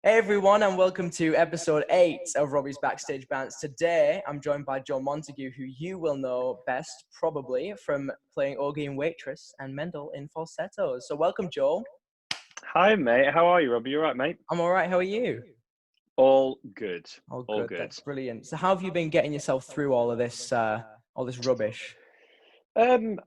Hey everyone, and welcome to episode 8 of Robbie's Backstage Bants. Today, I'm joined by Joel Montague, who you will know best probably from playing Augie in Waitress and Mendel in falsettos. So welcome, Joel. Hi, mate. How are you, Robbie? You all right, mate? I'm all right. How are you? All good. Oh, All good. good. That's brilliant. So, how have you been getting yourself through all this rubbish? Um,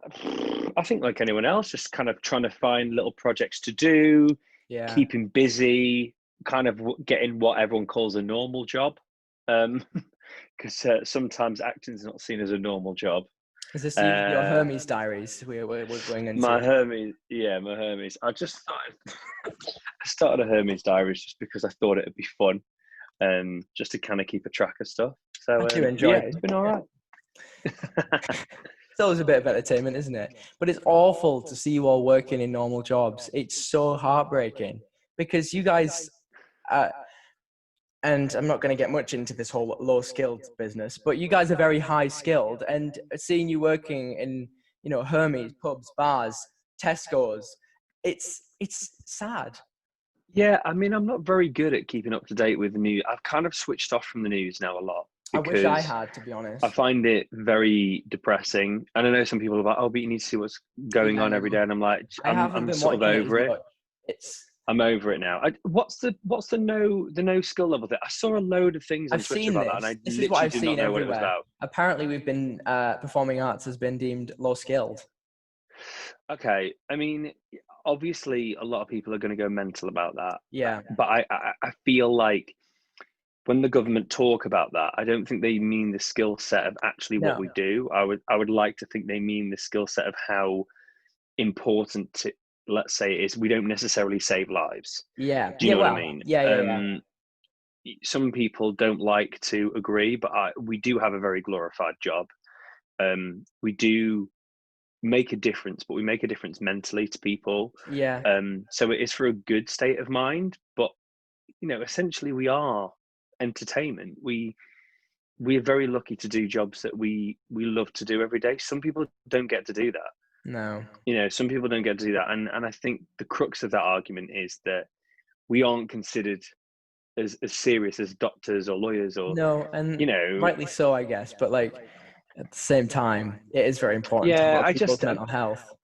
I think like anyone else, just kind of trying to find little projects to do, Yeah. keeping busy, kind of getting what everyone calls a normal job. Because sometimes acting is not seen as a normal job. Is this your Uh, Hermes diaries we're going my into? Hermes, yeah, my Hermes. I just started, I started a Hermes diaries just because I thought it'd be fun, just to kind of keep a track of stuff. I So do yeah, enjoy it's it. been all right. It's always a bit of entertainment, isn't it? But it's awful to see you all working in normal jobs. It's so heartbreaking because you guys, uh, and I'm not going to get much into this whole low skilled business, but you guys are very high skilled. And seeing you working in, Hermes, pubs, bars, Tesco's, it's sad. Yeah, I mean, I'm not very good at keeping up to date with the news. I've kind of switched off from the news now a lot I wish I because had, to be I honest. find it very depressing. And I know some people are like, "Oh, but you need to see what's going Yeah, on every no, day," and I'm like, I haven't I'm been sort of watching it as over it. much. It's I'm over it now. What's the no skill level thing? I saw a load of things on I've Twitter seen about that, and this. I This is what literally I've did not seen know what it was everywhere. about. Apparently, we've been performing arts has been deemed low skilled. Okay, I mean, obviously, a lot of people are going to go mental about that, Yeah. but I feel like when the government talk about that, I don't think they mean the skill set of actually what No. we do. I would like to think they mean the skill set of how important let's say it is. We don't necessarily save lives. Yeah. Do you Yeah. know what I Well. mean? Yeah. Some people don't like to agree, but we do have a very glorified job. We do make a difference, but we make a difference mentally to people. Yeah. So it is for a good state of mind, but essentially we are entertainment. We're very lucky to do jobs that we love to do every day. Some people don't get to do that. No. Some people don't get to do that, and I think the crux of that argument is that we aren't considered as serious as doctors or lawyers or No. And you know rightly so, I guess. But like at the same time, it is very important to a yeah, lot of I people's just mental health.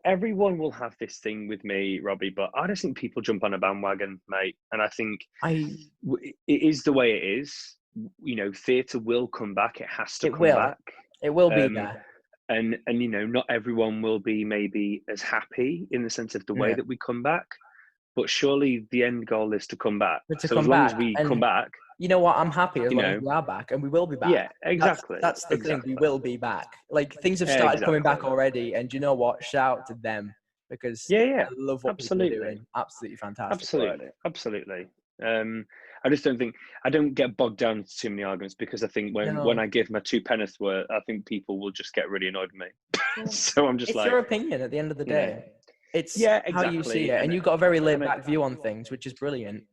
everyone will have this thing with me, Robbie, but I just think people jump on a bandwagon, mate, and I think I. it is the way it is. Theatre will come back. It has to It come will. back. It will be um there. and not everyone will be maybe as happy in the sense of the way Yeah. that we come back, but surely the end goal is to come back. But to So as come long as back, we come and back, you know what? I'm happy as you long as know we are back, and we will be back. yeah, That's exactly, that's the thing. We will be back. Like things have started coming exactly. back already, and you know what? Shout out to them because I Yeah, love what people are absolutely. doing. Absolutely fantastic work. Absolutely. I just don't think I don't get bogged down into too many arguments because I think when No, I give my two penneth worth, I think people will just get really annoyed with me. well, So I'm just it's your like, opinion at the end of the you know, day. It's yeah, how you see exactly. it, and you've got a very laid And I, back view on things, which is brilliant.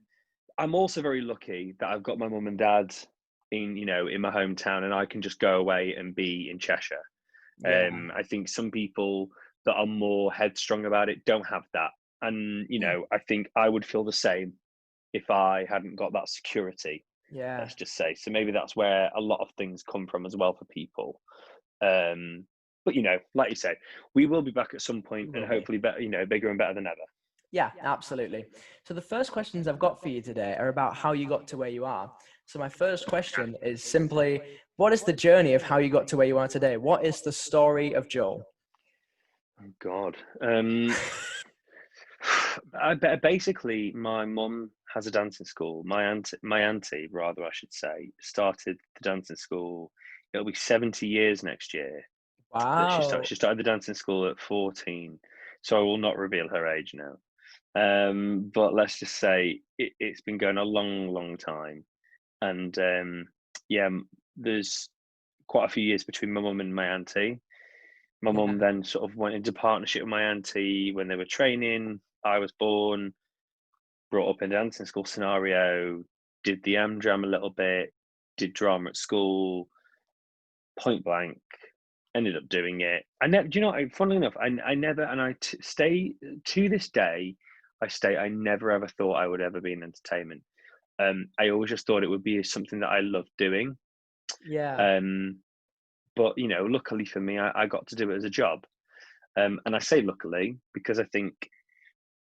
I'm also very lucky that I've got my mum and dad in my hometown, and I can just go away and be in Cheshire. Yeah, I think some people that are more headstrong about it don't have that, and yeah, I think I would feel the same if I hadn't got that security. yeah. Let's just say. So maybe that's where a lot of things come from as well for people. But like you say, we will be back at some point, You and will be. hopefully better, bigger and better than ever. Yeah, absolutely. So the first questions I've got for you today are about how you got to where you are. So my first question is simply, what is the journey of how you got to where you are today? What is the story of Joel? Oh God. Basically, my mum has a dancing school. My auntie, rather, I should say, started the dancing school. It'll be 70 years next year that she started. Wow. She started the dancing school at 14, so I will not reveal her age now. But let's just say it's been going a long, long time, and yeah, there's quite a few years between my mum and my auntie. My Yeah. mum then sort of went into partnership with my auntie when they were training. I was born, brought up in a dancing school scenario, did the Amdram a little bit, did drama at school, point blank, ended up doing it. I never, do you know, funnily enough, I never, and stay to this day, I never ever thought I would ever be in entertainment. I always just thought it would be something that I loved doing. Yeah. Um, but luckily for me, I got to do it as a job. And I say luckily because I think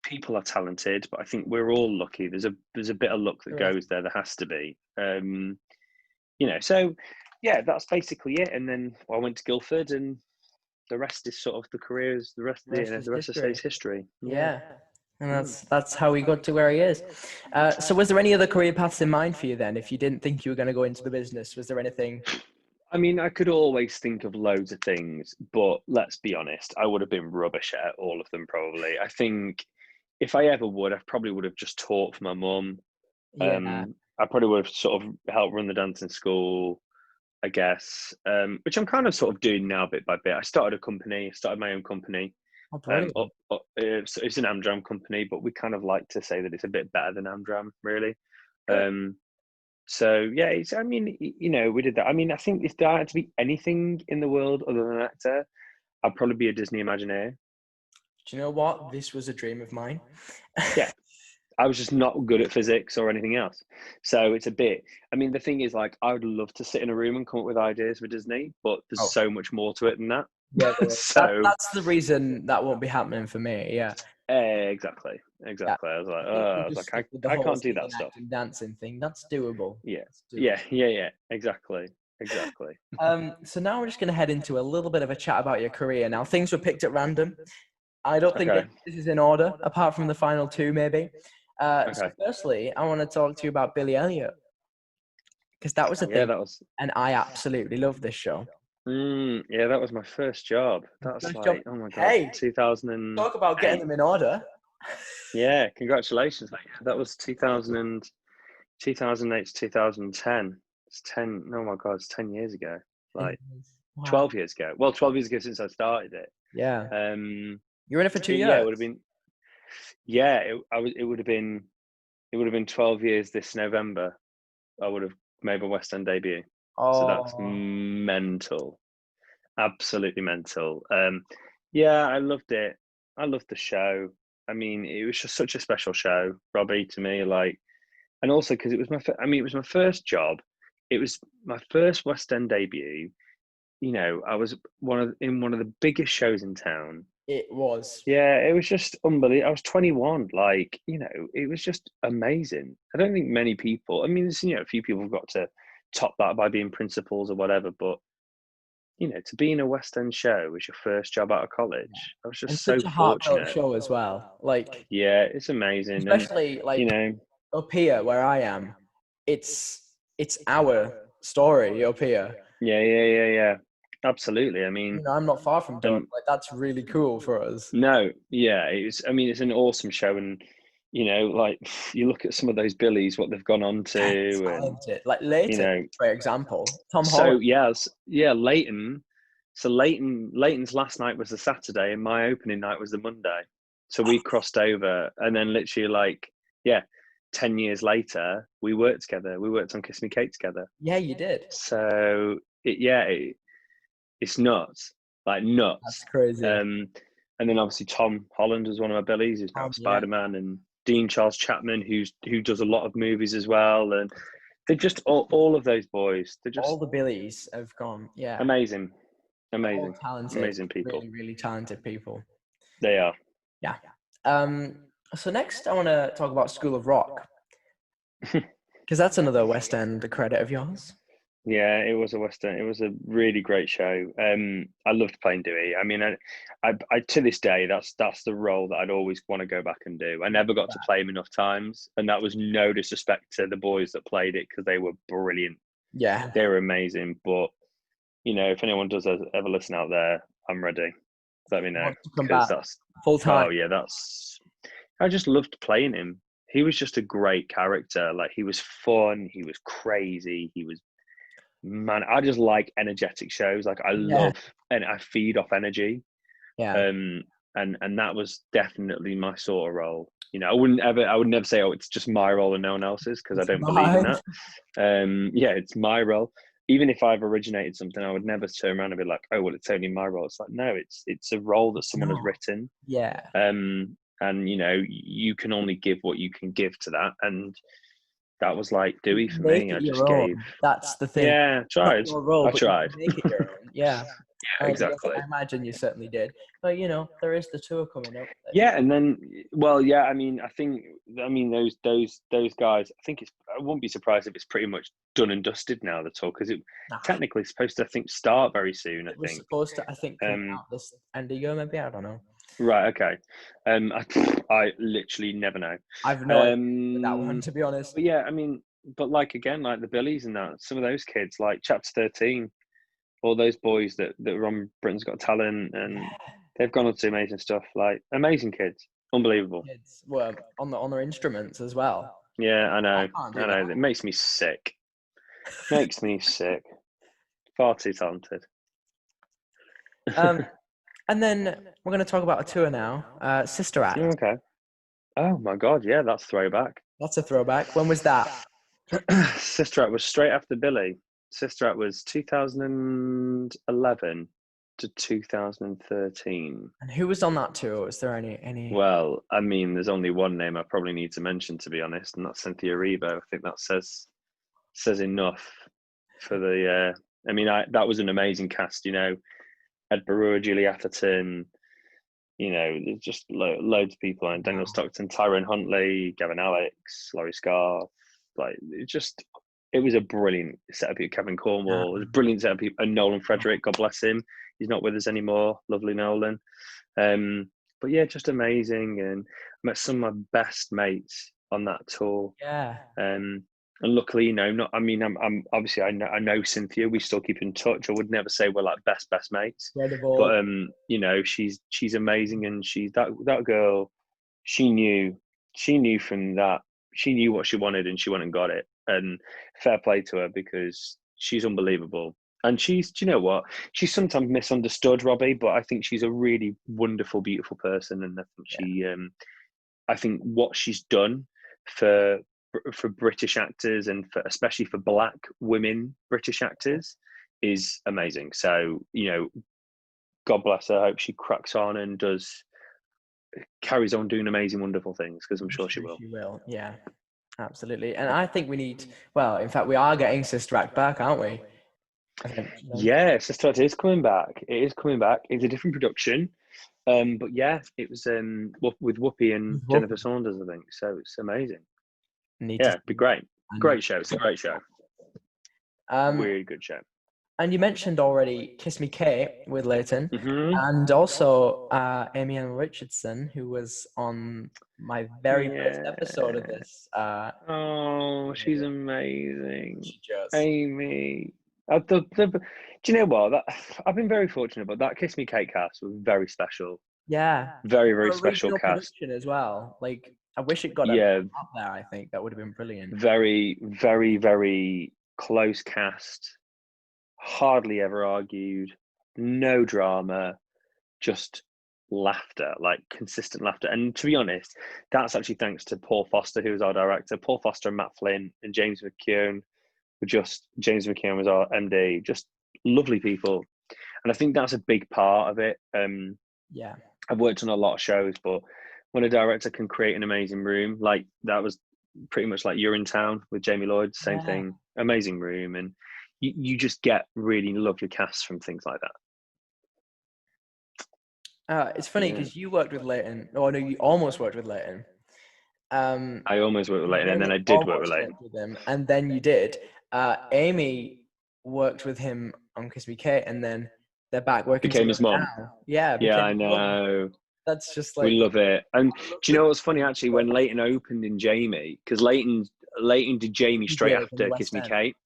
people are talented, but I think we're all lucky. There's a bit of luck that There is. goes there. There has to be. So yeah, that's basically it. And then I went to Guildford, and the rest is sort of the careers. The rest, The rest is the rest of the history. stays history. Yeah. Yeah. And that's how he got to where he is. So was there any other career paths in mind for you then? If you didn't think you were going to go into the business, was there anything? I mean, I could always think of loads of things, but let's be honest, I would have been rubbish at all of them probably. I think if I ever would, I probably would have just taught for my mum. Yeah. I probably would have sort of helped run the dancing school, I guess, which I'm kind of sort of doing now bit by bit. I started my own company. Oh, brilliant. It's an Amdram company, but we kind of like to say that it's a bit better than Amdram, really. Good. So yeah, I mean, we did that. I mean, I think if there had to be anything in the world other than an actor, I'd probably be a Disney Imagineer. Do you know what? This was a dream of mine. Yeah, I was just not good at physics or anything else. So it's a bit. I mean, the thing is, like, I would love to sit in a room and come up with ideas for Disney, but there's Oh, so much more to it than that. yeah. So That's the reason that won't be happening for me. Yeah. exactly. Yeah. I was like, I think we I was just like, stick with the I whole can't do singing, that stuff. acting, dancing thing. That's doable. Yeah, That's doable. yeah. Exactly. So now we're just going to head into a little bit of a chat about your career. Now, things were picked at random. I don't think Okay. this is in order, apart from the final two, maybe. So Okay. firstly, I want to talk to you about Billy Elliot, because that was a Yeah, thing, that was. and I absolutely love this show. Yeah, that was my first job. Your That's first job. like, oh my God, Hey, 2008. talk about getting them in order. Yeah, congratulations. That was 2008 to 2010. It's 10, oh my God, it's 10 years ago. Like Wow. 12 years ago. Well, 12 years ago since I started it. Yeah. Um, You're in it for 2 yeah, years. it would have been, yeah, it would have been 12 years this November. I would have made my West End debut. So that's Oh, mental. Absolutely mental. Yeah, I loved it. I loved the show. I mean, it was just such a special show, Robbie, to me. Like, and also because it was it was my first job. It was my first West End debut. I was in one of the biggest shows in town. it was. Yeah, it was just unbelievable. I was 21. Like, it was just amazing. I don't think many people. I mean, there's, a few people have got to top that by being principals or whatever, but to be in a West End show was your first job out of college. I was And just so such a heartfelt fortunate. show as well. Like, Yeah, it's amazing. And, especially you like know, up here where I am, it's our story up here. yeah. Absolutely. I mean, I'm not far from Dun. and Like, that's really cool for us. no, yeah, it's an awesome show. And, like you look at some of those Billies, what they've gone on Yeah, to, and, talented. Like you later, know, for example, Tom so Holland. yes, yeah, Leighton. So Leighton's last night was the Saturday, and my opening night was the Monday. So we crossed over, and then literally, like, yeah, 10 years later, we worked together. We worked on Kiss Me Kate together. Yeah, you did. So it's nuts, like That's nuts. crazy. And then obviously Tom Holland was one of my Billies, who's now Yeah. Spider-Man, and Dean Charles Chapman, who does a lot of movies as well, and they're just all of those boys. They're just All the Billies have gone. Yeah. amazing. All talented, Amazing people. really, really talented people. They are. Yeah. So next, I want to talk about School of Rock, because that's another West End credit of yours. Yeah, it was a Western. It was a really great show. I loved playing Dewey. I mean, I to this day, that's the role that I'd always want to go back and do. I never got to play him enough times, and that was no disrespect to the boys that played it, because they were brilliant. Yeah. They were amazing. But if anyone does ever listen out there, I'm ready. Let me know, because that's full time. Oh yeah, I just loved playing him. He was just a great character. Like, he was fun. He was crazy. Man, I just like energetic shows. Like, I love, and I feed off energy. Yeah. And that was definitely my sort of role. I would never say, oh, it's just my role and no one else's, because I don't believe in that. Yeah, it's my role. Even if I've originated something, I would never turn around and be like, oh, well, it's only my role. It's like, no, it's a role that someone has written. Yeah. and you can only give what you can give to that, and that was like Dewey for Make me. it I your just own. gave. That's the thing. Yeah, Not tried. your role, I but you tried. can make it your own. Yeah. Yeah, exactly. I imagine you certainly did. But there is the tour coming up. Yeah, and then, well, yeah, I mean, those guys. I think I wouldn't be surprised if it's pretty much done and dusted now. The tour, because it Nah, technically is supposed to, I think, start very soon. it was supposed to, I think, come out this end of year, maybe. I don't know. Right. Okay. I literally never know. I've no idea with that one, to be honest. But yeah, I mean, but like again, like the Billies and that, some of those kids, like Chapter 13, all those boys that were on Britain's Got Talent, and they've gone on to amazing stuff. Like amazing kids, unbelievable. Kids were on their instruments as well. Yeah, I know. can't do I know. that. It makes me sick. Makes me sick. Far too talented. And then we're going to talk about a tour now. Sister Act. Okay. Oh my God, yeah, that's throwback. That's a throwback. When was that? Sister Act was straight after Billy. Sister Act was 2011 to 2013. And who was on that tour? Was there any? Well, I mean, there's only one name I probably need to mention, to be honest, and that's Cynthia Erivo. I think that says enough for the. I mean, that was an amazing cast. Ed Barua, Julie Atherton. There's just loads of people, and Daniel Stockton, Tyrone Huntley, Gavin Alex, Laurie Scarf. Like, it was a brilliant set of people. Kevin Cornwall, it was a brilliant set of people. And Nolan Frederick, God bless him. He's not with us anymore. Lovely Nolan. But yeah, just amazing. And I met some of my best mates on that tour. Yeah. And luckily, I'm obviously I know Cynthia. We still keep in touch. I would never say we're like best mates. Incredible. But she's amazing, and she's that girl. She knew from that. She knew what she wanted, and she went and got it. And fair play to her, because she's unbelievable. And do you know what? She's sometimes misunderstood, Robbie, but I think she's a really wonderful, beautiful person. And I think I think what she's done for British actors, and especially for Black women British actors, is amazing. So, God bless her. I hope she cracks on and carries on doing amazing, wonderful things, because I'm sure she will. She will, yeah, absolutely. And I think we need, in fact, we are getting Sister Act back, aren't we? Yeah, Sister Act is coming back. It is coming back. It's a different production. But yeah, it was with Whoopi and Jennifer Saunders, I think. So it's amazing. It'd be great. Great show. It's a great show. Really good show. And you mentioned already Kiss Me Kate with Leighton, and also Amy Ann Richardson, who was on my very first episode of this. She's amazing. Amy. Do you know what? I've been very fortunate, but that Kiss Me Kate cast was very special. Yeah. Very, very special cast. As well. Like, I wish it got up there. I think that would have been brilliant. Very, very, very close cast. Hardly ever argued. No drama. Just laughter, like consistent laughter. And to be honest, that's actually thanks to Paul Foster, who was our director. Paul Foster and Matt Flynn and James McKeown James McKeown was our MD. Just lovely people. And I think that's a big part of it. I've worked on a lot of shows, but when a director can create an amazing room, like that was pretty much like You're in Town with Jamie Lloyd, same thing, amazing room. And you just get really lovely casts from things like that. It's funny because you worked with Leighton. Oh, no, you almost worked with Leighton. I almost worked with Leighton, and then I did work with Leighton. And then you did. Amy worked with him on Kiss Me Kate, and then they're back working. Became his mom. Yeah, I know. That's just like, we love it. And do you know what's funny actually? When Leighton opened in Jamie, because Leighton did Jamie straight after Kiss Me Kate,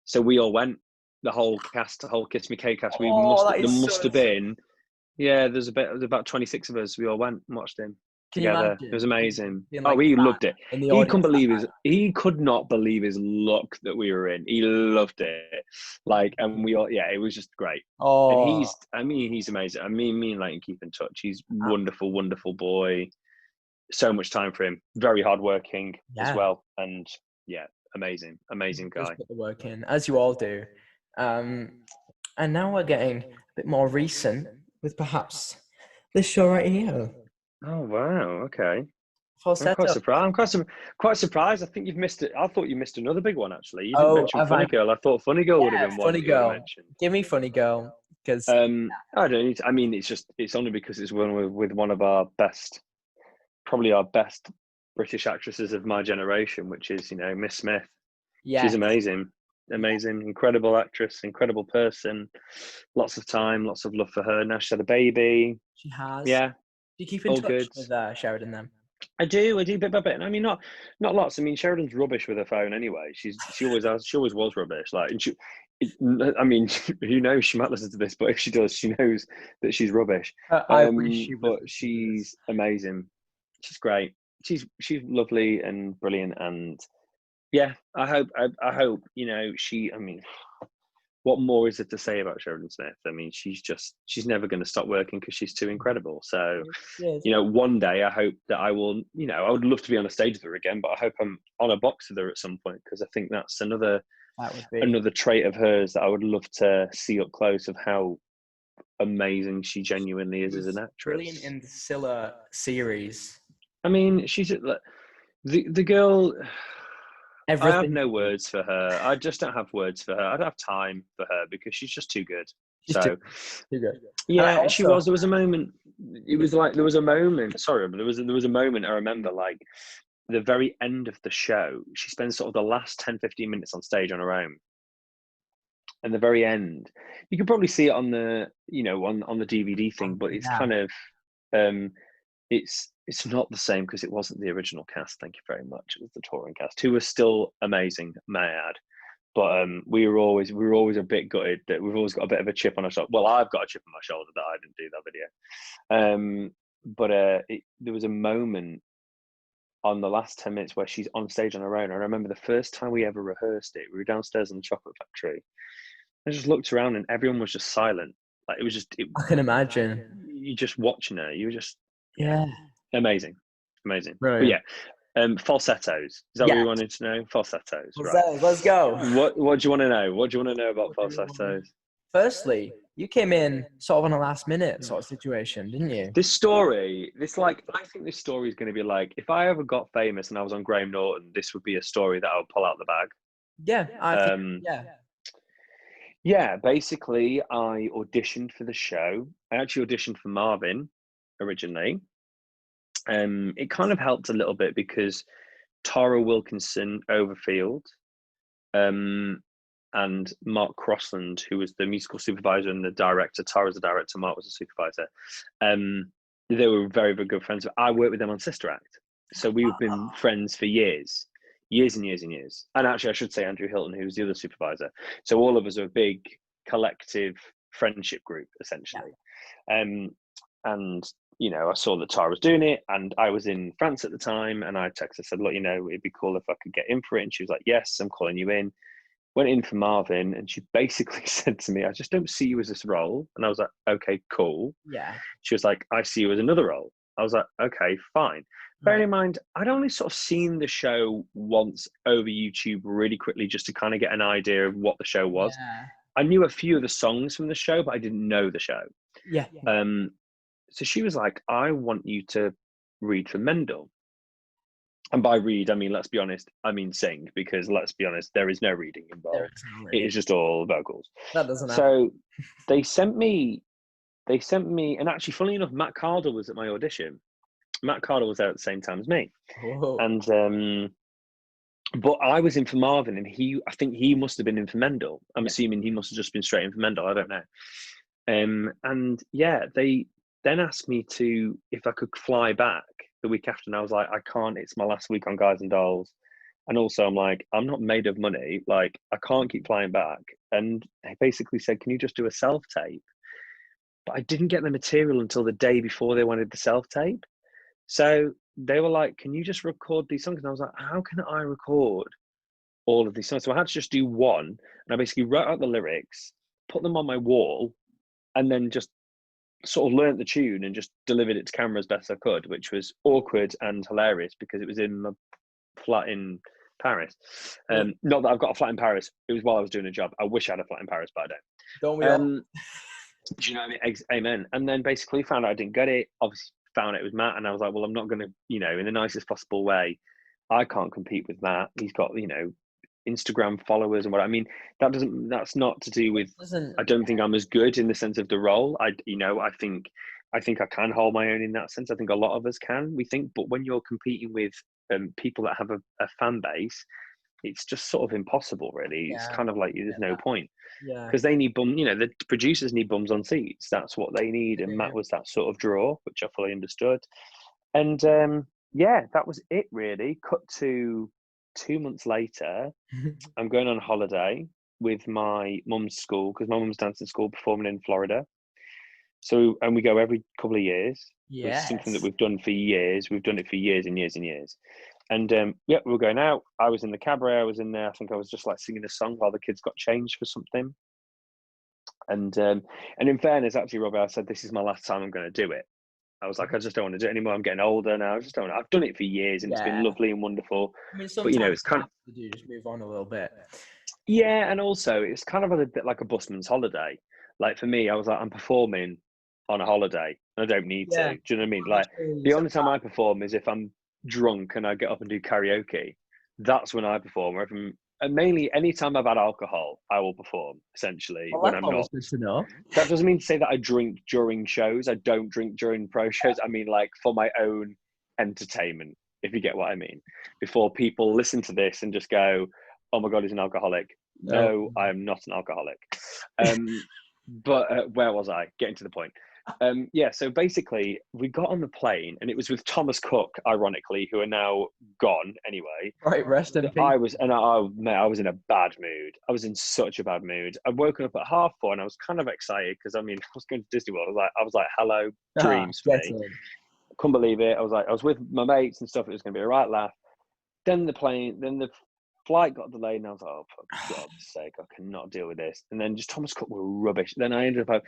so we all went, the whole Kiss Me Kate cast. There must have been. Yeah, there's about 26 of us. We all went and watched him together. It was amazing. He loved it. He could not believe his luck that we were in. He loved it. And we all, it was just great. And he's amazing. Me and Leighton keep in touch. He's wonderful, wonderful boy. So much time for him. Very hardworking as well. And amazing guy. Put the work in, as you all do. And now we're getting a bit more recent with perhaps this show right here. Oh wow, okay. I'm quite Falsetto. surprised. Quite surprised. I think you've missed it. I thought you missed another big one actually. You didn't Oh, mention have Funny I? Girl. I thought Funny Girl would have Yeah, been one Funny that you would have Girl. mentioned. Give me Funny Girl, because I don't need to, I mean, it's only because it's one with one of our best, probably our best British actresses of my generation, which is Miss Smith. She's yes, amazing, amazing, incredible actress, incredible person. Lots of time, lots of love for her. Now she's had a baby. she has. Yeah, Do you keep in all touch good. with Sheridan then? I do bit by bit. And I mean, not lots. I mean, Sheridan's rubbish with her phone anyway. She always was rubbish. Like, and I mean, who knows? She might listen to this, but if she does, she knows that she's rubbish. I wish she was But listening to this. she's amazing. She's great. She's lovely and brilliant. And yeah, I hope she. I mean, what more is there to say about Sheridan Smith? I mean, she's never going to stop working because she's too incredible. So, Yes. one day I hope that I will, I would love to be on a stage with her again, but I hope I'm on a box with her at some point, because I think that's another That would be trait of hers that I would love to see up close, of how amazing she genuinely is as an brilliant actress. in the Scylla series. I mean, she's the girl. I have Everything no words for her. I just don't have words for her. I don't have time for her because she's just too good. she's too, So too good. And I yeah, she also was. There was a moment. It was like there was a moment. Sorry, but there was a moment I remember, like the very end of the show. She spends sort of the last 10, 15 minutes on stage on her own. And the very end, you can probably see it on the on the DVD thing, but it's yeah, kind of um it's not the same because it wasn't the original cast. Thank you very much. It was the touring cast, who was still amazing, may I add. But we were always a bit gutted that we've always got a bit of a chip on our shoulder. Well, I've got a chip on my shoulder that I didn't do that video. But there was a moment on the last 10 minutes where she's on stage on her own. I remember the first time we ever rehearsed it. We were downstairs in the chocolate factory. I just looked around and everyone was just silent. Like it was just I can imagine. you just watching her. You were just Yeah, amazing. But brilliant. yeah, falsettos. Is that what Yeah, you wanted to know? Falsettos, right? let's go. What do you want to know? What do you want to know about What do you want to know? falsettos? Firstly, you came in sort of on a last minute sort of situation, didn't you? This story, I think this story is going to be like, if I ever got famous and I was on Graham Norton, this would be a story that I would pull out the bag. Yeah, I think. Um, Yeah. yeah, basically, I auditioned for the show. I actually auditioned for Marvin originally. It kind of helped a little bit because Tara Wilkinson Overfield, um, and Mark Crossland, who was the musical supervisor and the director. Tara's the director, Mark was the supervisor. They were very, very good friends. I worked with them on Sister Act. So we've been friends for years and years and years. And actually, I should say Andrew Hilton, who was the other supervisor. So all of us are a big collective friendship group, essentially. And I saw that Tara was doing it, and I was in France at the time, and I texted, said, look, it'd be cool if I could get in for it. And she was like, yes, I'm calling you in. Went in for Marvin, and she basically said to me, I just don't see you as this role. And I was like, okay, cool. Yeah. She was like, I see you as another role. I was like, okay, fine. Bearing in mind, I'd only sort of seen the show once over YouTube really quickly just to kind of get an idea of what the show was. Yeah. I knew a few of the songs from the show, but I didn't know the show. Yeah. So she was like, I want you to read for Mendel. And by read, I mean, let's be honest, I mean sing, because let's be honest, there is no reading involved. It is just all vocals. That doesn't happen. So they sent me, and actually, funnily enough, Matt Cardle was at my audition. Matt Cardle was there at the same time as me. Whoa. And but I was in for Marvin, and I think he must have been in for Mendel. I'm assuming he must have just been straight in for Mendel. I don't know. And yeah, they then asked me if I could fly back the week after, and I was like, I can't. It's my last week on Guys and Dolls, and also I'm like, I'm not made of money. Like, I can't keep flying back. And they basically said, can you just do a self tape? But I didn't get the material until the day before they wanted the self tape. So they were like, can you just record these songs? And I was like, how can I record all of these songs? So I had to just do one, and I basically wrote out the lyrics, put them on my wall, and then just sort of learnt the tune and just delivered it to camera as best I could, which was awkward and hilarious because it was in my flat in Paris. Not that I've got a flat in Paris. It was while I was doing a job. I wish I had a flat in Paris, but I don't. Don't we all? Do you know what I mean? Amen. And then basically found out I didn't get it. Obviously, found out it was Matt, and I was like, well, I'm not going to, you know, in the nicest possible way, I can't compete with Matt. He's got, you know, Instagram followers and what I mean. That's not to do with. Doesn't I don't think I'm as good in the sense of the role. I think I can hold my own in that sense. I think a lot of us can. We think, but when you're competing with people that have a fan base, it's just sort of impossible, really. It's kind of like there's no point. Yeah. Because they need the producers need bums on seats. That's what they need. And Matt was that sort of draw, which I fully understood. And that was it really. Cut to 2 months later, I'm going on holiday with my mum's school, because my mum's dancing school performing in Florida. So, and we go every couple of years. It's something that we've done for years. We've done it for years and years and years. And we were going out. I was in the cabaret. I was in there. I think I was just like singing a song while the kids got changed for something. And in fairness, actually, Robbie, I said, this is my last time I'm going to do it. I was like, I just don't want to do it anymore. I'm getting older now. I just don't. I've done it for years, and it's been lovely and wonderful. I mean, but you know, it's kind of you just move on a little bit. Yeah, and also it's kind of a bit like a busman's holiday. Like for me, I was like, I'm performing on a holiday, and I don't need to. Do you know what I mean? Like the only time I perform is if I'm drunk and I get up and do karaoke. That's when I perform. And mainly, anytime I've had alcohol, I will perform. Essentially, when I'm not. Good to know. That doesn't mean to say that I drink during shows. I don't drink during pro shows. I mean, like for my own entertainment, if you get what I mean. Before people listen to this and just go, "Oh my God, he's an alcoholic." No, I am not an alcoholic. But where was I? Getting to the point. So basically, we got on the plane, and it was with Thomas Cook, ironically, who are now gone anyway. Right, rest in peace. I was in a bad mood. I was in such a bad mood. I'd woken up at 4:30, and I was kind of excited because I was going to Disney World. I was like, hello, dreams for me. Couldn't believe it. I was with my mates and stuff. It was going to be a right laugh. Then the flight got delayed, and I was like, oh, for God's sake, I cannot deal with this. And then just Thomas Cook were rubbish. Then I ended up,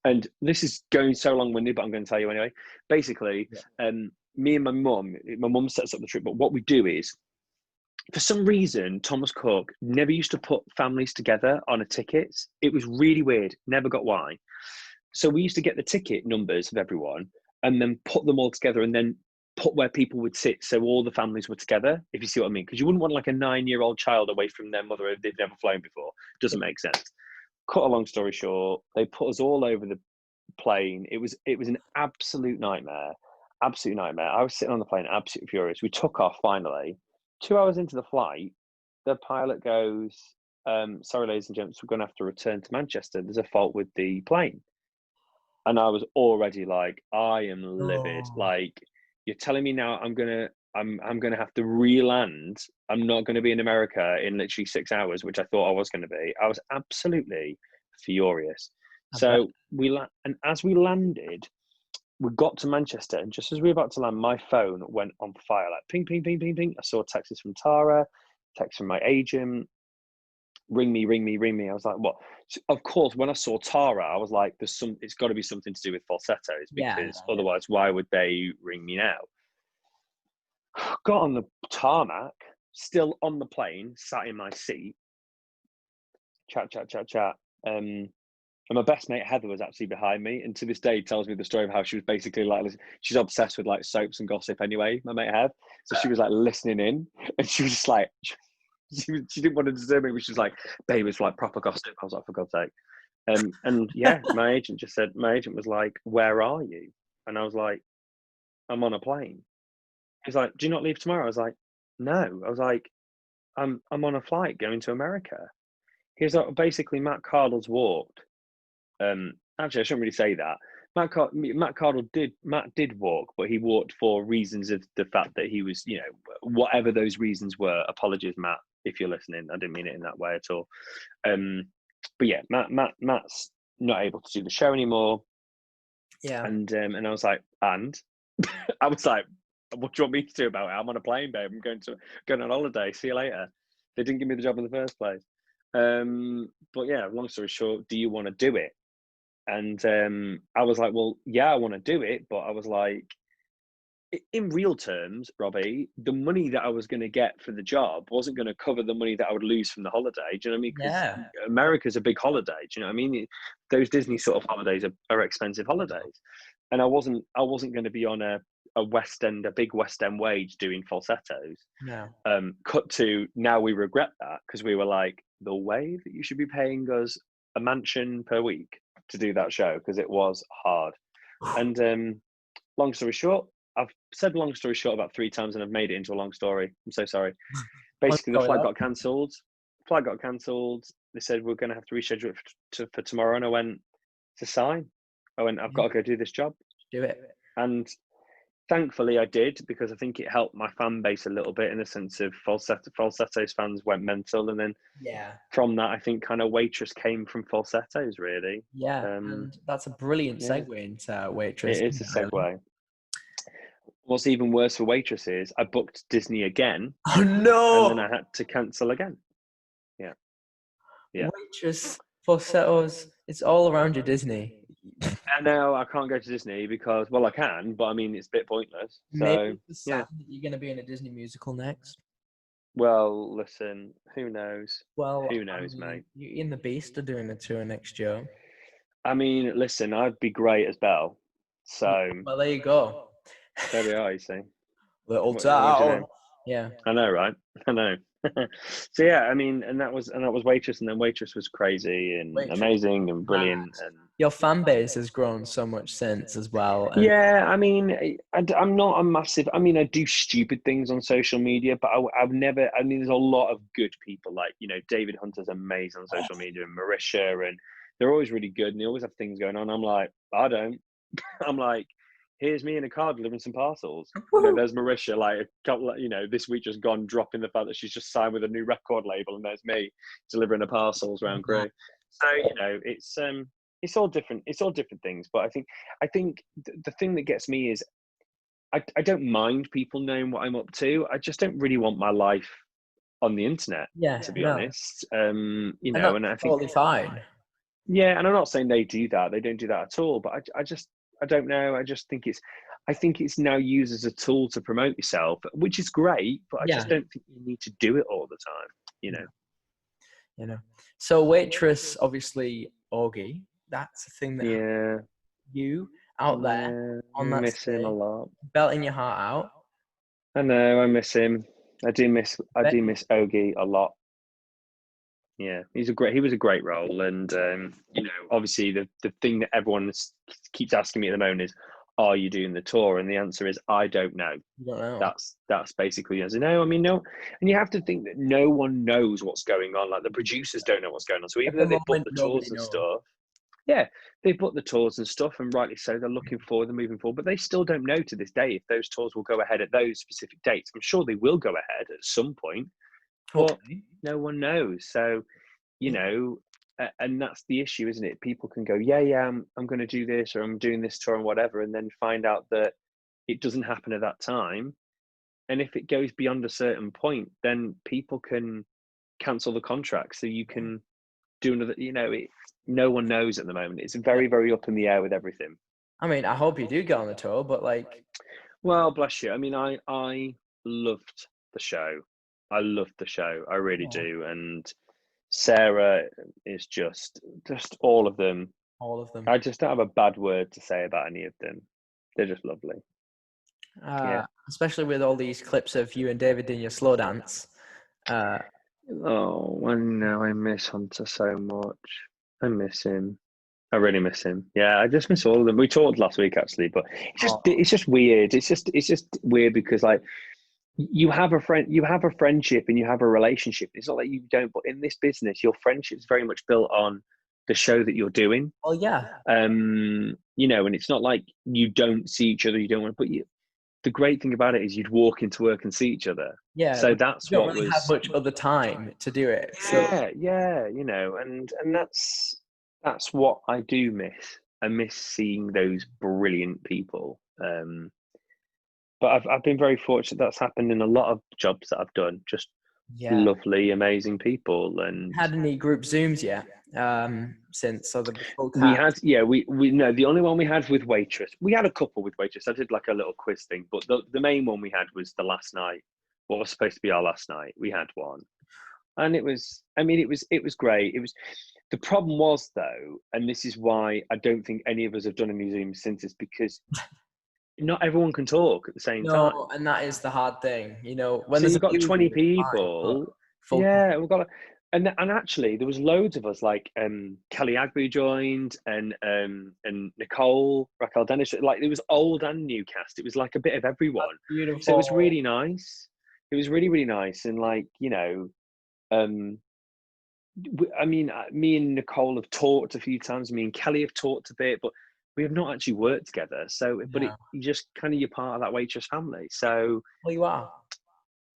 and this is going so long-winded, but I'm going to tell you anyway. Basically, me and my mum sets up the trip, but what we do is, for some reason, Thomas Cook never used to put families together on a ticket. It was really weird. Never got why. So we used to get the ticket numbers of everyone and then put them all together and then put where people would sit, so all the families were together, if you see what I mean. Because you wouldn't want like a 9-year-old child away from their mother if they've never flown before. Doesn't make sense. Cut a long story short, they put us all over the plane. It was an absolute nightmare. Absolute nightmare. I was sitting on the plane, absolutely furious. We took off finally. 2 hours into the flight, the pilot goes, sorry, ladies and gents, we're going to have to return to Manchester. There's a fault with the plane. And I was already like, I am livid. Like, you're telling me now I'm gonna have to re-land. I'm not gonna be in America in literally 6 hours, which I thought I was gonna be. I was absolutely furious. So and as we landed, we got to Manchester, and just as we were about to land, my phone went on fire, like ping, ping, ping, ping, ping. I saw texts from Tara, text from my agent, ring me. I was like, what? So of course, when I saw Tara, I was like, it's got to be something to do with falsettos, because otherwise, why would they ring me now? Got on the tarmac, still on the plane, sat in my seat, chat. And my best mate Heather was actually behind me, and to this day tells me the story of how she was basically like, she's obsessed with like soaps and gossip anyway, my mate Heather. So she was like listening in, and she was just like, she didn't want to disturb me, but she was like, babe, it's like proper gossip. I was like, for God's sake. And my agent was like, where are you? And I was like, I'm on a plane. He's like, do you not leave tomorrow? I was like, no. I was like, I'm on a flight going to America. He's like, basically, Matt Cardle's walked. Actually, I shouldn't really say that. Matt did walk, but he walked for reasons of the fact that he was, whatever those reasons were. Apologies, Matt, if you're listening. I didn't mean it in that way at all. But yeah, Matt's not able to do the show anymore. Yeah. And I was like, and I was like, what do you want me to do about it? I'm on a plane, babe. I'm going on holiday. See you later. They didn't give me the job in the first place. But yeah, long story short, do you want to do it? And I was like, well, yeah, I want to do it. But I was like, in real terms, Robbie, the money that I was going to get for the job wasn't going to cover the money that I would lose from the holiday. Do you know what I mean? Because America's a big holiday. Do you know what I mean? Those Disney sort of holidays are expensive holidays. and I wasn't going to be on a big West End wage doing falsettos. No. Cut to now, we regret that because we were like, the way that you should be paying us a mansion per week to do that show, because it was hard. And long story short, I've said long story short about 3 times and I've made it into a long story. I'm so sorry. Basically, the flight got cancelled. They said we're going to have to reschedule it for tomorrow, and I went, it's a sign. I went, I've got to go do this job. Do it. And thankfully I did, because I think it helped my fan base a little bit, in the sense of falsettos fans went mental, and then from that I think kind of Waitress came from falsettos, really. And that's a brilliant segue into Waitress. It is a segue. What's even worse for Waitress is I booked Disney again. Oh no! And then I had to cancel again. Yeah. Waitress, falsettos, it's all around your Disney. And now I can't go to Disney because, well, I can, but I mean, it's a bit pointless. Maybe it's that you're going to be in a Disney musical next. Well, listen, who knows? Well, who knows, mate? You and the Beast are doing a tour next year. I mean, listen, I'd be great as Belle. So. Well, there you go. There we are, you see. Little town. Yeah. I know, right? I know. So yeah, I mean, and that was Waitress, and then Waitress was crazy and amazing and brilliant. And your fan base has grown so much since as well. Yeah, I mean, I'm not a massive. I mean, I do stupid things on social media, but I've never. I mean, there's a lot of good people, like, you know, David Hunter's amazing on social media, and Marisha, and they're always really good, and they always have things going on. I'm like, I don't. I'm like, here's me in a car delivering some parcels. You know, there's Marisha, like a couple, you know, this week just gone, dropping the fact that she's just signed with a new record label, and there's me delivering the parcels around Crewe. So, you know, it's all different. It's all different things. But I think the thing that gets me is I don't mind people knowing what I'm up to. I just don't really want my life on the internet, to be honest. You know, and I think totally fine. Yeah, and I'm not saying they do that. They don't do that at all. But I don't know. I think it's now used as a tool to promote yourself, which is great, but I just don't think you need to do it all the time, you know. You know. So Waitress, obviously, Augie, that's a thing that you out there on that miss him a lot. Belting your heart out. I know, I miss him. I do miss Augie a lot. Yeah, he was a great role, and you know, obviously the thing that everyone keeps asking me at the moment is, are you doing the tour? And the answer is, I don't know. You don't know. That's basically the answer. No, I mean, no, and you have to think that no one knows what's going on. Like, the producers don't know what's going on. So even though they book the tours and stuff, they book the tours and stuff, and rightly so, they're looking forward, they're moving forward, but they still don't know to this day if those tours will go ahead at those specific dates. I'm sure they will go ahead at some point. But no one knows. So, you know, and that's the issue, isn't it? People can go, I'm going to do this, or I'm doing this tour and whatever, and then find out that it doesn't happen at that time. And if it goes beyond a certain point, then people can cancel the contract. So you can do another, you know, no one knows at the moment. It's very, very up in the air with everything. I mean, I hope you do get on the tour, but like... Well, bless you. I mean, I loved the show. I really do. And Sarah is just all of them. All of them. I just don't have a bad word to say about any of them. They're just lovely. Especially with all these clips of you and David doing your slow dance. Oh, I know. I miss Hunter so much. I miss him. I really miss him. Yeah, I just miss all of them. We talked last week, actually, but it's just weird. It's just weird because, like, you have a friendship and you have a relationship. It's not that you don't, but in this business, your friendship is very much built on the show that you're doing. Oh yeah. You know, and it's not like you don't see each other. You don't want to, but the great thing about it is you'd walk into work and see each other. Yeah. So that's you don't really have much other time to do it. Yeah. You know, and that's what I do miss. I miss seeing those brilliant people. But I've been very fortunate that's happened in a lot of jobs that I've done. Just lovely, amazing people. And had any group Zooms yet? Since other people we had, we no, the only one we had with Waitress. We had a couple with Waitress. I did like a little quiz thing, but the main one we had was the last night. What was supposed to be our last night. We had one, and it was. I mean, it was great. It was The problem was, though, and this is why I don't think any of us have done a museum since, is because not everyone can talk at the same time. No, and that is the hard thing. You know, when So there's you've a got few of 20 you, it's fine, but people. full Yeah, we've got, and actually there was loads of us, like Kelly Agbury joined, and Nicole, Raquel Dennis. Like, there was old and new cast. It was like a bit of everyone. So it was beautiful. really nice. It was really, really nice. And like, um, I mean, me and Nicole have talked a few times. Me and Kelly have talked a bit, but we have not actually worked together. So, but Yeah. you just kind of, you're part of that Waitress family. So Well, you are.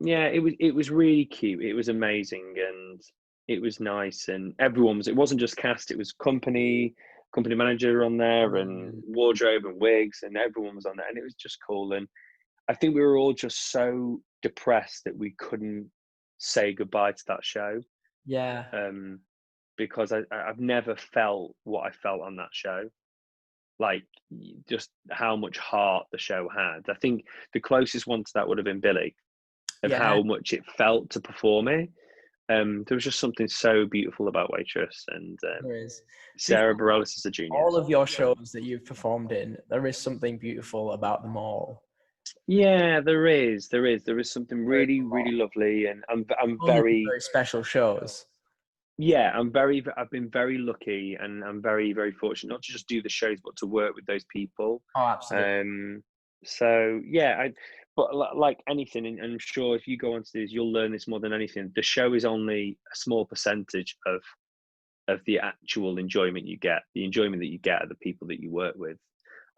yeah, it was really cute. It was amazing, and it was nice, and everyone was. It wasn't just cast; it was company manager on there, and Mm, wardrobe and wigs, and everyone was on there, and it was just cool. And I think we were all just so depressed that we couldn't say goodbye to that show, yeah. um, because I've never felt what I felt on that show. Like, just how much heart the show had. I think the closest one to that would have been Billy, of Yeah, how much it felt to perform it. There was just something so beautiful about Waitress, and there is. To be Sarah fair, Bareilles is a all genius. of your shows that you've performed in, there is something beautiful about them all. Yeah, there is something There is really, a lot. really lovely, and I'm Only the very, very special shows. yeah, I've been very lucky, and I'm very, very fortunate not to just do the shows, but to work with those people. Oh, absolutely. Um, so yeah, but like anything, and I'm sure if you go on to this, you'll learn this more than anything. The show is only a small percentage of the actual enjoyment you get. The enjoyment that you get are the people that you work with,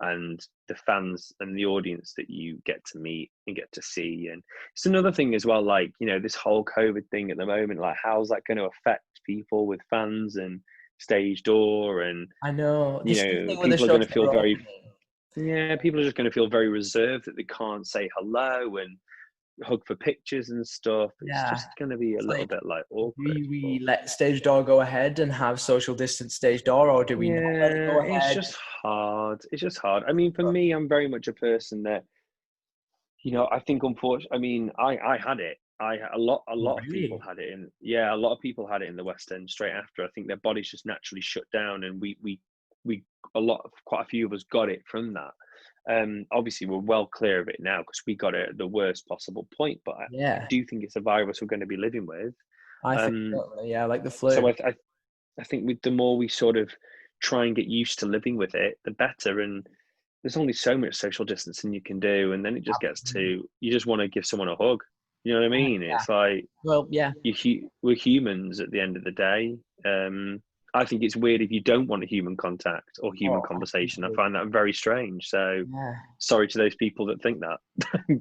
and the fans and the audience that you get to meet and get to see. And it's another thing as well, like, this whole COVID thing at the moment, like, how's that going to affect people with fans and stage door? And I know. The same thing with the people are shows going to that feel are very, opening. yeah, people are just going to feel very reserved, that they can't say hello and hug for pictures and stuff. It's Yeah. just going to be a It's little like, bit like do awkward. But we let stage door go ahead and have social distance stage door, or do we not let it yeah, go it's ahead? just hard. It's just hard. I mean, for me, I'm very much a person that, I think, unfortunately, I mean, I had it. A Oh, lot of people really? had it in, yeah, a lot of people had it in the West End straight after. I think their bodies just naturally shut down, and we quite a few of us got it from that. Obviously, we're well clear of it now because we got it at the worst possible point. But I Yeah, do think it's a virus we're going to be living with. I think Um, so. Yeah, like the so flu. I think the more we sort of try and get used to living with it, the better. And there's only so much social distancing you can do, and then it just gets Absolutely. to, you just want to give someone a hug. You know what I mean? Yeah. It's like, Well, yeah. we're humans at the end of the day. I think it's weird if you don't want a human contact or human Oh, I conversation. I agree. find that very strange. So Yeah. sorry to those people that think that,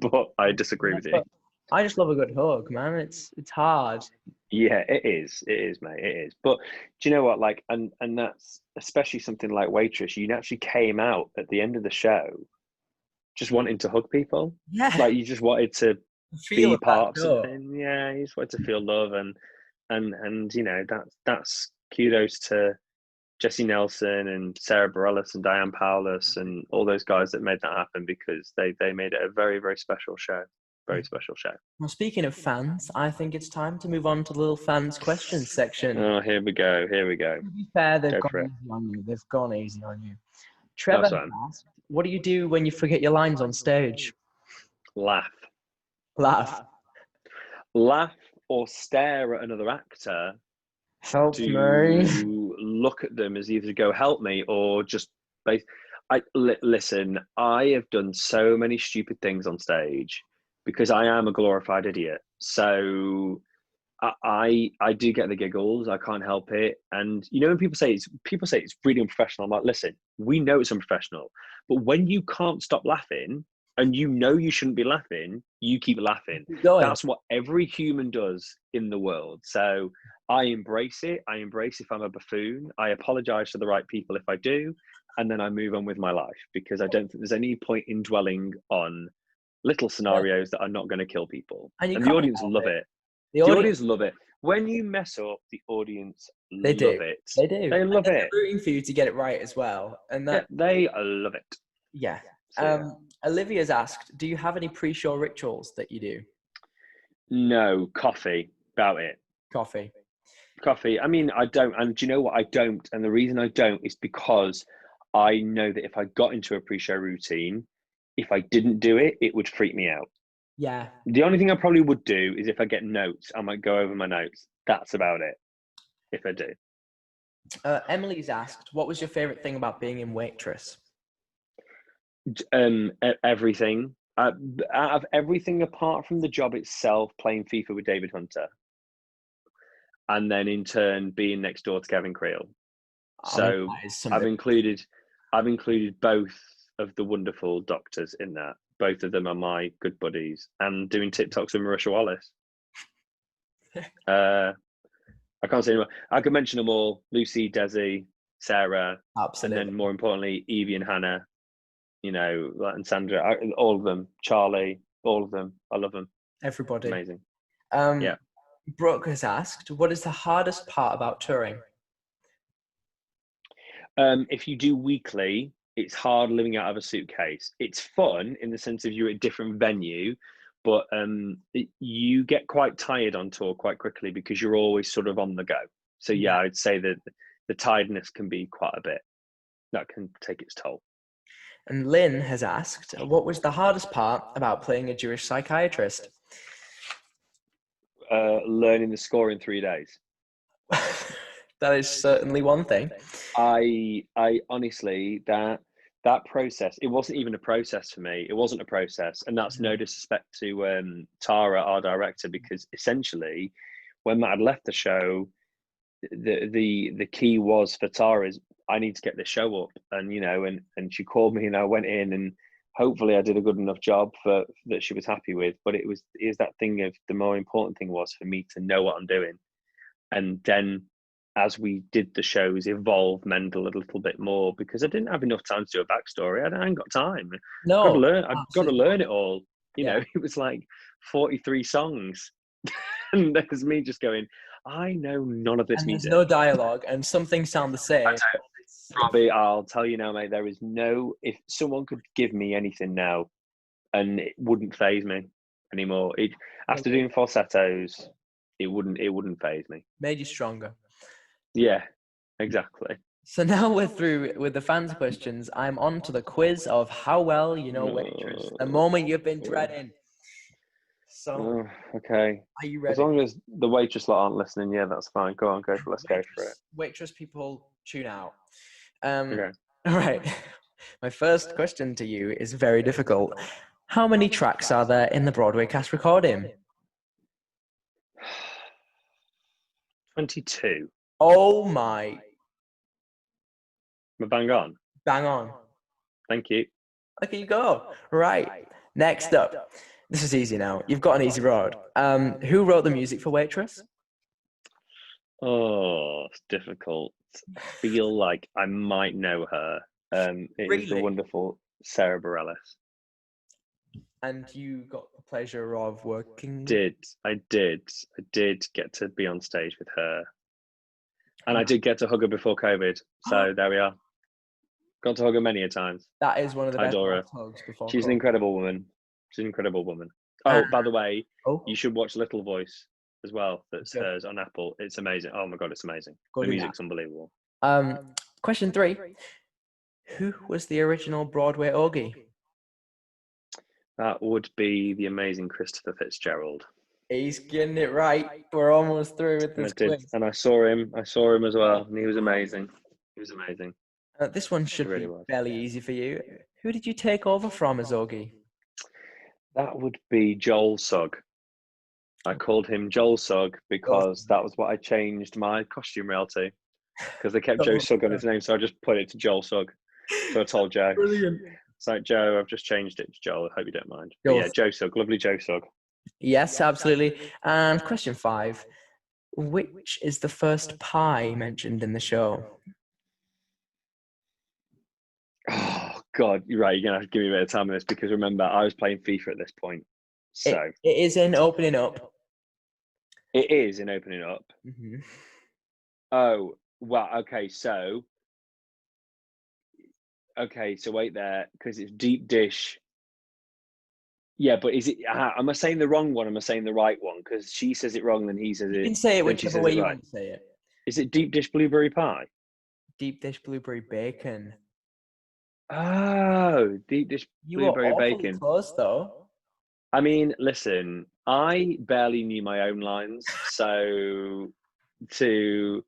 but I disagree Yeah, with you. but I just love a good hug, man. It's hard. Yeah, it is. It is, mate. It is. But do you know what? Like, and that's especially something like Waitress. You actually came out at the end of the show just wanting to hug people. Yeah. Like, you just wanted to The feel be of that part of show. something. Yeah, you just wanted to feel love, and that's kudos to Jesse Nelson and Sarah Bareilles and Diane Paulus and all those guys that made that happen, because they made it a very, very special show. Very special show. Well, speaking of fans, I think it's time to move on to the little fans questions section. Oh, here we go. Here we go. To be fair, they've Go gone for it. easy on you. They've gone easy on you. Trevor That's has one. asked, "What do you do when you forget your lines on stage?" Laugh. Laugh. Laugh or stare at another actor Help me. to look at them as either go help me or just base. Listen. I have done so many stupid things on stage because I am a glorified idiot. So I do get the giggles. I can't help it. And when people say it's really unprofessional, I'm like, listen, we know it's unprofessional, but when you can't stop laughing and you shouldn't be laughing, you keep laughing. Keep going. That's what every human does in the world. So I embrace it. I embrace if I'm a buffoon. I apologize to the right people if I do, and then I move on with my life, because I don't think there's any point in dwelling on little Yeah. scenarios that are not going to kill people. And you And the can't audience help love it. it. The The audience, audience love it. When you mess up, the audience they love do. it. They do. They And love then it. they're rooting for you to get it right as well. And Yeah, that, they love it. yeah. So yeah. Olivia's asked, "Do you have any pre-show rituals that you do?" No, coffee. About it. Coffee. Coffee. I mean, I don't. And do you know what? I don't. And the reason I don't is because I know that if I got into a pre-show routine, if I didn't do it, it would freak me out. Yeah. The only thing I probably would do is if I get notes, I might go over my notes. That's about it. If I do. Emily's asked, what was your favorite thing about being in Waitress? Everything. Out of everything apart from the job itself, playing FIFA with David Hunter, and then in turn being next door to Kevin Creel. I mean, So that is I've something. included both of the wonderful doctors in that. Both of them are my good buddies, and doing TikToks with Marisha Wallace. I can't say anymore. I could mention them all: Lucy, Desi, Sarah, Absolutely. and then more importantly, Evie and Hannah. You know, and Sandra, all of them. Charlie, all of them. I love them. Everybody. Amazing. Yeah. Brooke has asked, what is the hardest part about touring? If you do weekly, it's hard living out of a suitcase. It's fun in the sense of you're at a different venue, but you get quite tired on tour quite quickly because you're always sort of on the go. So yeah, I'd say that the tiredness can be quite a bit. That can take its toll. And Lynn has asked, what was the hardest part about playing a Jewish psychiatrist? Learning the score in 3 days. That is certainly one thing. I honestly, that process, it wasn't even a process for me. It wasn't a process. And that's no disrespect to Tara, our director, because essentially when Matt had left the show, the key was for Tara is I need to get this show up. And, you know, and she called me and I went in and hopefully I did a good enough job for that she was happy with. But it was that thing of the more important thing was for me to know what I'm doing. And then as we did the shows, evolve Mendel a little bit more because I didn't have enough time to do a backstory. I ain't got time. No, I've got to learn it all. You know, it was like 43 songs. And there's me just going, I know none of this and music. there's no dialogue and some things sound the same. Robbie, I'll tell you now, mate, there is no, if someone could give me anything now and it wouldn't faze me anymore. After doing falsettos, it wouldn't faze me. Made you stronger. Yeah, exactly. So now we're through with the fans' questions. I'm on to the quiz of how well you know Waitress. The moment you've been dreading. So, okay. are you ready? As long as the Waitress lot aren't listening, yeah, that's fine. Go on, let's go for it. Waitress people, tune out. Okay. All right. My first question to you is very difficult. How many tracks are there in the Broadway cast recording? 22. Oh my. Bang on. Bang on. Thank you. Look at you go. Right. Next up. This is easy now. You've got an easy road. Who wrote the music for Waitress? Oh, it's difficult. I feel like I might know her. It is the wonderful Sarah Bareilles. And you got the pleasure of working? I did get to be on stage with her. And I did get to hug her before COVID. So there we are. Got to hug her many a times. That is one of the best hugs before She's COVID. An incredible woman. She's an incredible woman. Oh, by the way, you should watch Little Voice as well. That's hers on Apple. It's amazing. Oh my God, it's amazing. The music's unbelievable. Question 3. Who was the original Broadway Ogie? That would be the amazing Christopher Fitzgerald. He's getting it right. We're almost through with this quiz. And I saw him as well, and he was amazing. This one should be fairly easy for you. Who did you take over from as Ogie? That would be Joel Sugg. I called him Joel Sugg because that was what I changed my costume rail to. Because they kept Joe Sugg on his name, so I just put it to Joel Sugg. So I told Joe. Brilliant. It's like, Joe, I've just changed it to Joel. I hope you don't mind. But yeah, Joe Sugg. Lovely Joe Sugg. Yes, absolutely. And question 5. Which is the first pie mentioned in the show? Oh, God. You're right. You're going to have to give me a bit of time on this because remember, I was playing FIFA at this point. So It is in Opening Up. It is in Opening Up. Mm-hmm. Oh, well, okay. So wait there because it's deep dish. Yeah, but is it? Am I saying the wrong one? Am I saying the right one? Because she says it wrong, then he says You it. can say it Then she whichever says way it you right. want to say it. Is it deep dish blueberry pie? Deep dish blueberry bacon. Oh, deep dish You were blueberry awfully bacon. close, though. I mean, listen, I barely knew my own lines, so to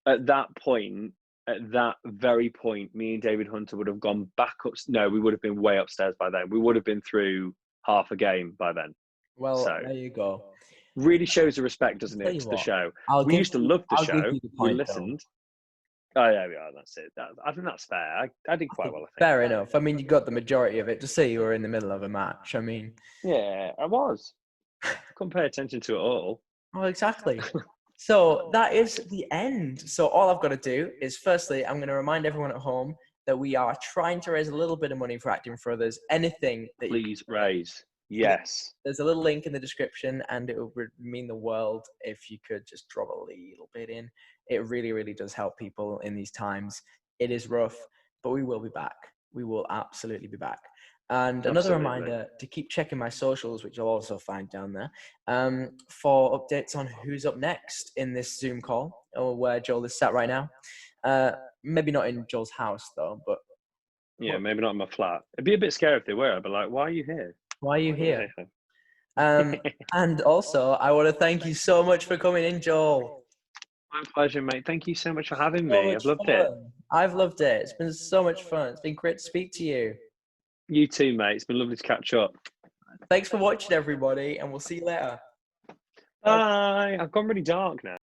at that point, at that very point, me and David Hunter would have gone back up. No, we would have been way upstairs by then. We would have been through half a game by then. Well, So there you go. really shows the respect, I'll doesn't tell it, you to the what. show? We used to love the I'll give show. you the We point, though. listened. Oh, yeah, we are. That's it. I think that's fair. I did quite well, I think. Fair enough. I mean, you got the majority of it. Just say you were in the middle of a match. I mean, Yeah, I was. Couldn't pay attention to it all. oh, exactly. So that is the end. So all I've got to do is, firstly, I'm going to remind everyone at home that we are trying to raise a little bit of money for Acting for Others. Anything that you Please raise. Yes. there's a little link in the description, and it would mean the world if you could just drop a little bit in. It really, really does help people in these times. It is rough, but we will be back. We will absolutely be back. And another Absolutely. reminder to keep checking my socials, which you'll also find down there, for updates on who's up next in this Zoom call, or where Joel is sat right now. Maybe not in Joel's house, though, but Yeah, maybe not in my flat. It'd be a bit scary if they were. I'd be like, why are you here? why are you here? And also, I want to thank you so much for coming in, Joel. My pleasure, mate. Thank you so much for having So me. much I've loved it. fun. I've loved it. It's been so much fun. It's been great to speak to you. You too, mate. It's been lovely to catch up. Thanks for watching, everybody, and we'll see you later. Bye. I've gone really dark now.